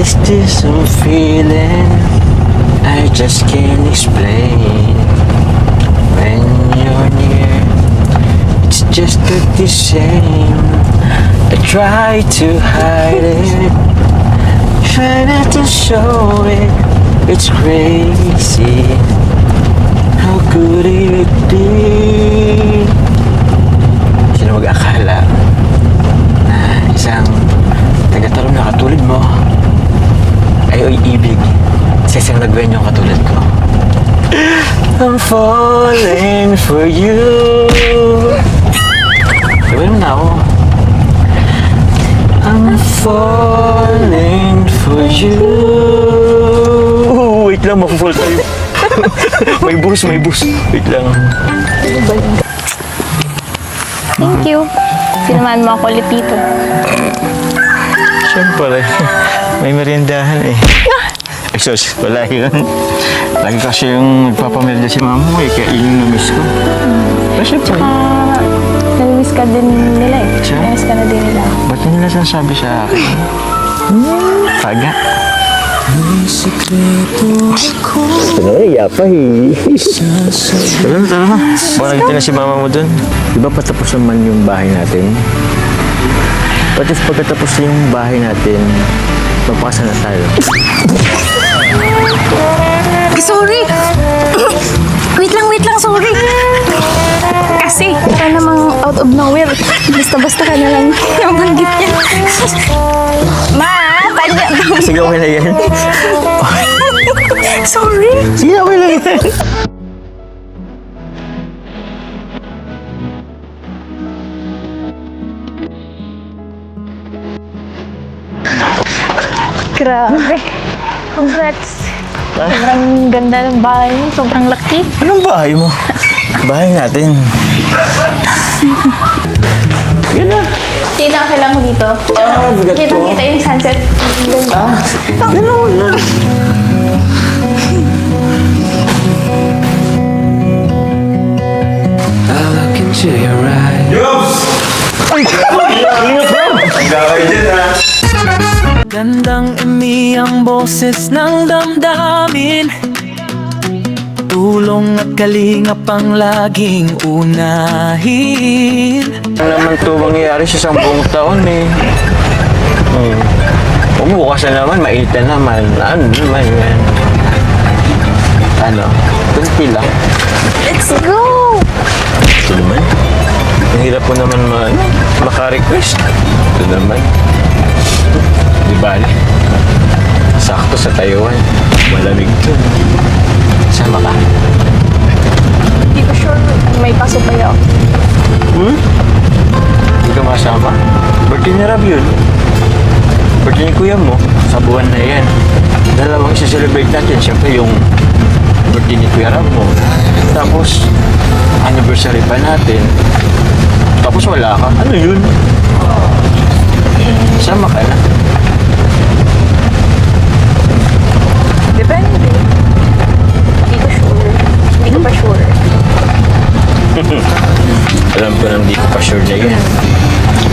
is this some feeling I just can't explain. When you're near, it's just not the same. I try to hide it, try not to show it. It's crazy. How could it be? Sino mag-akala na isang taga-talong na katulad mo ay ibig sa isang nagwenyong katulad ko? I'm falling for you. Sabi mo na ako. I'm falling for you. Wait lang, mafu-fall tayo. may bus. Wait lang. Thank you. Sinamahan mo ako ulit dito. Siyempre, may meriendahan eh. Ay, sus, wala yun. Lagi kasi yung nagpapamerda si mama mo eh, kaya yun yung na-miss ko. Pero siyempre. Nami-miss ka din nila eh. Siya? Nami-miss ka na din nila. Ba't na nila sinasabi sa akin? Paga. Ito na, yapa eh. Tara na. Baka nakita na si mama mo dun. Di ba patapos naman yung bahay natin? Pati pagkatapos yung bahay natin, magpakasal na tayo. Sorry! wait lang, sorry! Kasi, para namang out of nowhere, basta-basta ka na lang nabanggit niya. Ma! Tanya! Sige, okay na yan. Sorry! Sige, okay na yan. Grabe! Congrats! Sobrang ganda ng bahay mo, sobrang laki. Anong bahay mo? Bahay natin. Yan na. Sino ang kailangan mo dito? bigat to. Kita yung sunset. Gano'n na. I look into your eyes. Gandang imi ang boses ng damdamin. Tulong at kalingap ang laging unahin. Ano naman ito mangyayari sa isang buong taon eh. Bukas na naman, mainit na naman. Ano naman yan? Ano? Kunti lang. Let's go! Ito naman. Ang hirap po naman maka-request. Ito naman. Di bali. Sakto sa Taiwan. Malamig ito. Sama ka? Hindi ko sure may pasok kayo. Hindi ka masama? Birthday ni Rab yun. Birthday ni kuya mo. Sa buwan na yan. Dalawang isa-celebrate natin. Siyempre yung birthday ni kuya Rab mo. Tapos, anniversary pa natin. Tapos wala ka. Ano yun? Sama ka na. Depende. Hindi ko sure. Hindi ko pa sure. Alam ko nang di ko pa sure na yan.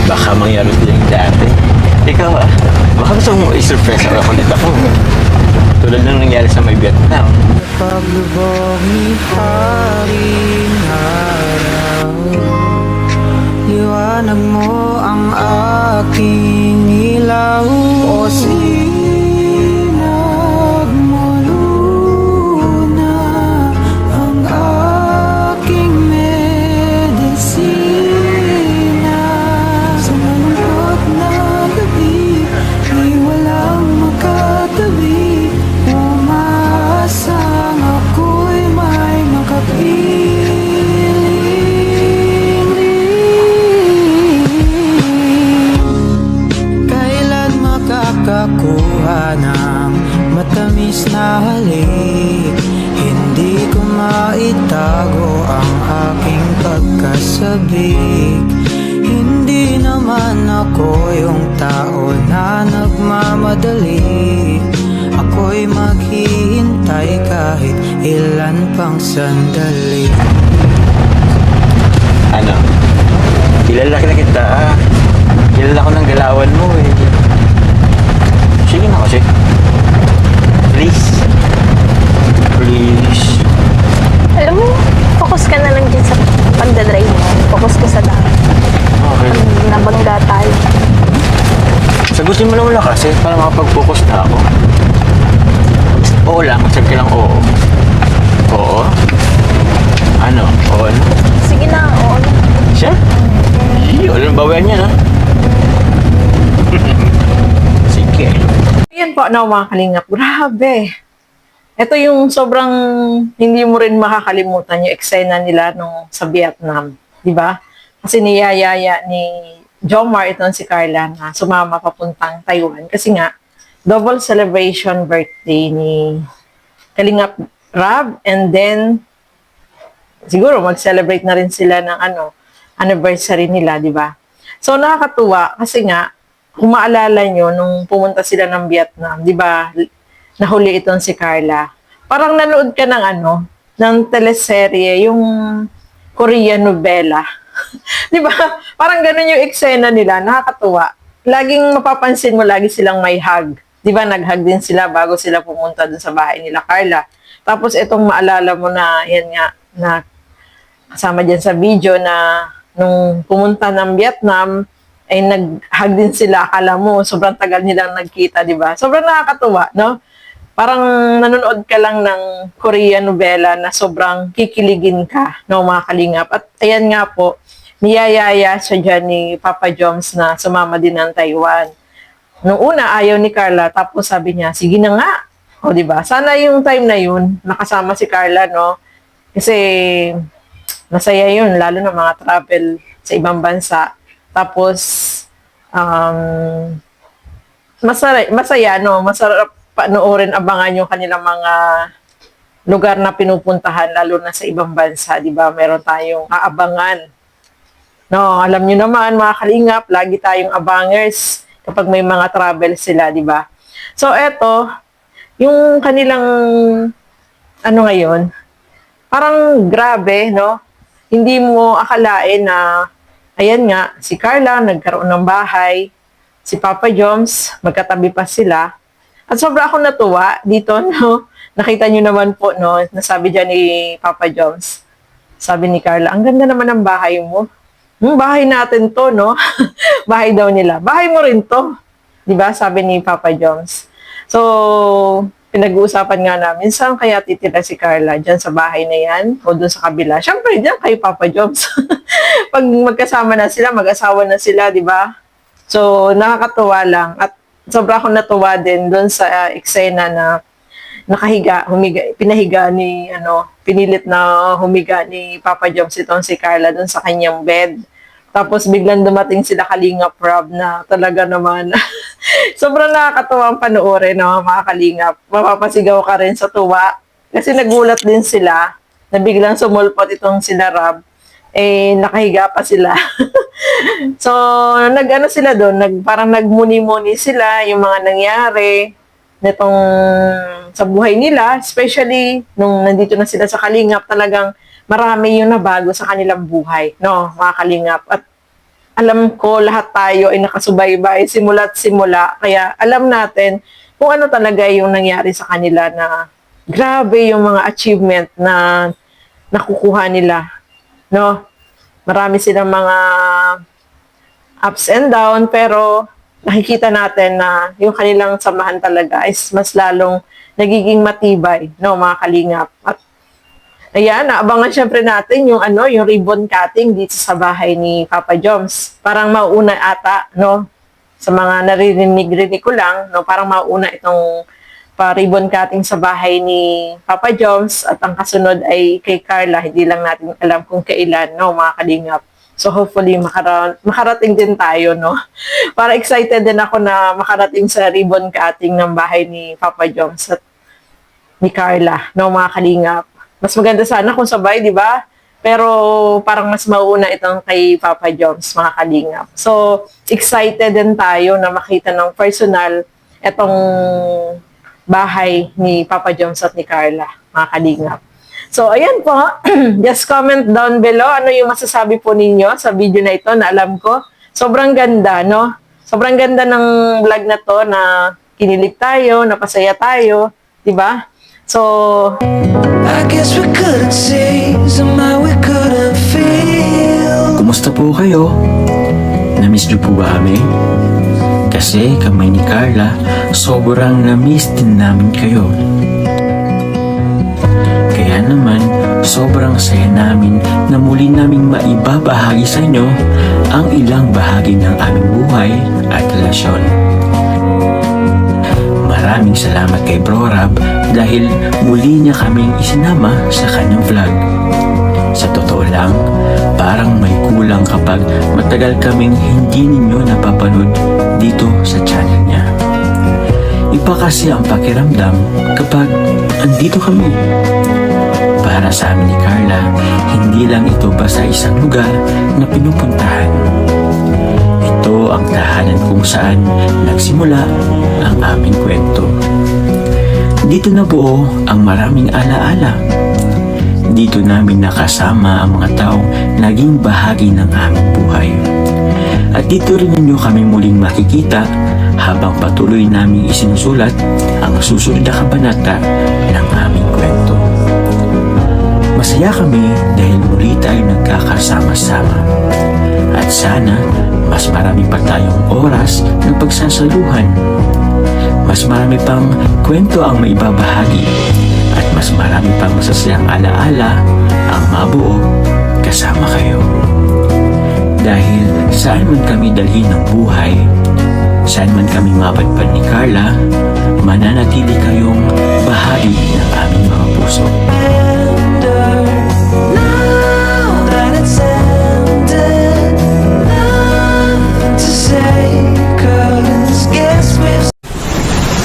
Baka mangyari din dati. Ikaw baka gusto mo i-surprise ako ulit ako. Tulad ng nangyari sa may Vietnam. Paglubog ni haring araw, liwanag mo ang aking ilaw. O sinag mo luna ang aking medisina. Sa malungkot na gabi, di walang makatabi. Umaasang ako'y may makapiling. Kailan makakakuha ng matamis na halik? Hindi ko maitago ang aking pagkasabik. Hindi naman ako yung tao na nagmamadali. Ako'y maghihintay kahit ilan pang sandali. Ano? Kilala na kita. Kilala ko ng galawan mo eh. Sige na kasi. Please. Please. Alam mo, focus ka na lang dyan sa pagdadrive mo. Focus ka sa dami. Okay. Nabangga tayo. Sagutin mo na wala kasi para makapag-focus na ako. Oo lang, sabi ka lang oo. Oo? Ano? Oo ano? Sige na, oo. Siya? Walang bawayan yan, ha? Sige. Yan po, no, mga kalingap. Grabe. Ito yung sobrang hindi mo rin makakalimutan yung eksena nila nung sa Vietnam. Di ba? Kasi niyayaya ni Jomar, itong si Carla, na sumama papuntang Taiwan. Kasi nga, double celebration birthday ni Kalingap Rab. And then, siguro mag-celebrate na rin sila ng anniversary nila, di ba? So, nakakatuwa kasi nga, kung maalala nyo, nung pumunta sila ng Vietnam, di ba, nahuli itong si Carla. Parang nanood ka ng teleserye, yung Korean novela. Di ba? Parang ganun yung eksena nila, nakakatuwa. Laging mapapansin mo, lagi silang may hug. Di ba, nag-hug din sila bago sila pumunta dun sa bahay nila, Carla. Tapos itong maalala mo na, yan nga, na kasama dyan sa video na nung pumunta ng Vietnam, ay nag-hug din sila. Akala mo, sobrang tagal nilang nagkita, di ba? Sobrang nakakatuwa, no? Parang nanonood ka lang ng Korean novela na sobrang kikiligin ka, no, mga kalingap. At ayan nga po, niyayaya siya dyan ni Papa Joms na sumama din ng Taiwan. Nung una, ayaw ni Carla, tapos sabi niya, sige na nga. O, di ba? Sana yung time na yun, nakasama si Carla, no? Kasi, masaya yun, lalo na mga travel sa ibang bansa. Tapos, masaya, no? Masarap panoorin, abangan yung kanilang mga lugar na pinupuntahan, lalo na sa ibang bansa, di ba? Meron tayong aabangan. No, alam niyo naman, mga kalingap, lagi tayong abangers kapag may mga travel sila, di ba? So, eto, yung kanilang, ngayon, parang grabe, no? Hindi mo akalain na, ayan nga, si Carla nagkaroon ng bahay, si Papa Joms, magkatabi pa sila. At sobra akong natuwa dito, no? Nakita nyo naman po, no? Nasabi dyan ni Papa Joms. Sabi ni Carla, ang ganda naman ng bahay mo. Bahay natin to, no? Bahay daw nila. Bahay mo rin to. Diba? Sabi ni Papa Joms. So, pinag-uusapan nga namin, saan kaya titira si Carla? Diyan sa bahay na yan? O doon sa kabila? Siyempre, diyan kay Papa Joms. Pag magkasama na sila, mag-asawa na sila, di ba? So, nakakatuwa lang. At sobra akong natuwa din doon sa eksena na pinahiga ni, pinilit na humiga ni Papa Joms itong si Carla doon sa kanyang bed. Tapos biglang dumating sila Kalingap Rob na talaga naman. Sobrang nakakatuwa ang panoorin, no, mga Kalingap. Mapapasigaw ka rin sa tuwa. Kasi nagulat din sila na biglang sumulpot itong sila Rob. Nakahiga pa sila. So, sila doon, parang nagmuni-muni sila yung mga nangyari nitong sa buhay nila, especially nung nandito na sila sa Kalingap, talagang marami yung nabago sa kanilang buhay, no, mga Kalingap. At alam ko, lahat tayo ay nakasubaybay, simula't simula, kaya alam natin kung ano talaga yung nangyari sa kanila na grabe yung mga achievement na nakukuha nila, no? Marami silang mga ups and down, pero nakikita natin na yung kanilang samahan talaga is mas lalong nagiging matibay, no, mga Kalingap. At ayan, naabangan syempre natin yung yung ribbon cutting dito sa bahay ni Papa Joms. Parang mauuna ata, no, sa mga narinig ko lang, no, parang mauuna itong pa-ribbon cutting sa bahay ni Papa Joms at ang kasunod ay kay Carla. Hindi lang natin alam kung kailan, no, mga Kalingap. So hopefully makarating din tayo, no. Para excited din ako na makarating sa ribbon cutting ng bahay ni Papa Joms at ni Carla, no, mga Kalingap. Mas maganda sana kung sabay, di ba? Pero parang mas mauuna itong kay Papa Joms, mga Kalingap. So excited din tayo na makita ng personal itong bahay ni Papa Joms at ni Carla, mga Kalingap. So, ayan po. Just comment down below ano yung masasabi po ninyo sa video na ito na alam ko. Sobrang ganda, no? Sobrang ganda ng vlog na to na kinilig tayo, napasaya tayo. Diba? So, I guess we couldn't see, somehow we couldn't feel. Kumusta po kayo? Namiss niyo po ba kami? Kasi kami ni Carla, sobrang namiss din namin kayo. Kaya naman, sobrang saya namin na muli naming maibabahagi sa inyo ang ilang bahagi ng aming buhay at relasyon. Maraming salamat kay Bro Rab dahil muli niya kaming isinama sa kanyang vlog. Sa totoo lang, parang may kulang kapag matagal kaming hindi ninyo napapanood dito sa channel niya. Iba kasi ang pakiramdam kapag andito kami. Para sa amin ni Carla, hindi lang ito basta isang lugar na pinupuntahan. Ito ang tahanan kung saan nagsimula ang aming kwento. Dito nabuo ang maraming alaala. Dito namin nakasama ang mga taong naging bahagi ng aming buhay. At dito rin ninyo kami muling makikita habang patuloy naming isinusulat ang susunod na kabanata ng aming kwento. Masaya kami dahil muli tayo nagkakasama-sama. At sana mas marami pa tayong oras ng pagsasaluhan. Mas marami pang kwento ang maibabahagi at mas marami pang masasayang alaala ang mabuo kasama kayo. Dahil saan man kami dalhin ng buhay, saan man kami mapadpad ni Carla, mananatili kayong bahagi ng aming mga puso.